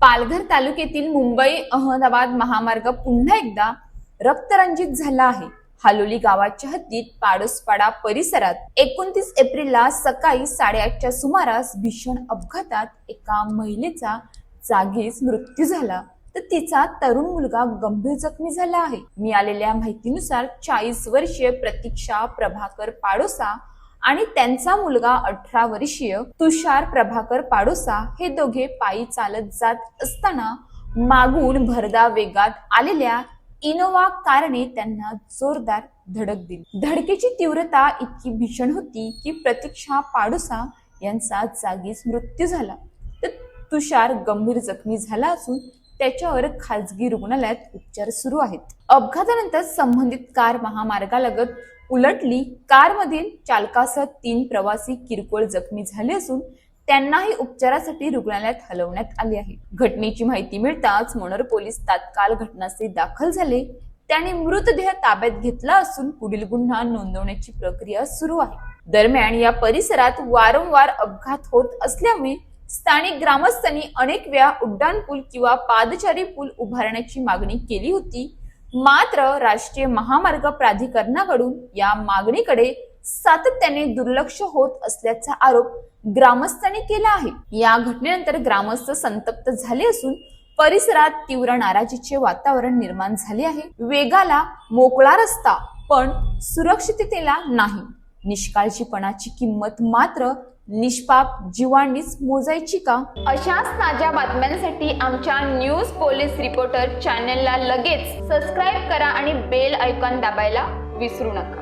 पालघर तालुक्यातील मुंबई अहमदाबाद महामार्ग पुन्हा एकदा रक्तरंजित झाला आहे। हालोली गावाच्या हद्दीत पाडोसपाडा परिसरात 29 एप्रिलला सकाळी 8:30च्या सुमारास भीषण अपघातात एका महिलेचा जागीच मृत्यू झाला, तर तिचा तरुण मुलगा गंभीर जखमी झाला आहे। मिळालेल्या माहितीनुसार 40 वर्षीय प्रतीक्षा प्रभाकर पाडोसा आणि त्यांचा मुलगा 18 वर्षीय तुषार प्रभाकर पाडोसा हे दोघे पायी चालत जात असताना मागून भरधाव वेगात आलेल्या इनोवा कारने त्यांना जोरदार धडक दिली। धडकेची तीव्रता इतकी भीषण होती की प्रतीक्षा पाडोसा यांचा जागीच मृत्यू झाला, तर तुषार गंभीर जखमी झाला असून त्याच्यावर खासगी रुग्णालयात उपचार सुरू आहेत। अपघातानंतर संबंधित कार महामार्गालगत उलटली। कारमधील चालकासह 3 प्रवासी किरकोळ जखमी झाले असून त्यांनाही उपचारासाठी रुग्णालयात हलवण्यात आले आहे। घटनेची माहिती मिळताच मनोर पोलीस तात्काळ घटनास्थळी दाखल झाले। त्यांनी मृतदेह ताब्यात घेतला असून पुढील गुन्हा नोंदवण्याची प्रक्रिया सुरू आहे। दरम्यान या परिसरात वारंवार अपघात होत असल्यामुळे स्थानिक ग्रामस्थांनी अनेक वेळा उड्डाणपूल किंवा पादचारी पूल उभारण्याची मागणी केली होती, मात्र राष्ट्रीय महामार्ग प्राधिकरणाकडून या मागणीकडे सातत्याने दुर्लक्ष होत असल्याचा आरोप ग्रामस्थांनी केला आहे। या घटनेनंतर ग्रामस्थ संतप्त झाले असून परिसरात तीव्र नाराजीचे वातावरण निर्माण झाले आहे। वेगाला मोकळा रस्ता पण सुरक्षिततेला नाही। निष्काळजीपणाची किंमत मात्र निष्पाप जीवांनीच मोजायची का? अशाच ताज्या बातम्यांसाठी आमच्या न्यूज पोलीस रिपोर्टर चॅनलला लगेच सबस्क्राईब करा आणि बेल आयकॉन दाबायला विसरू नका।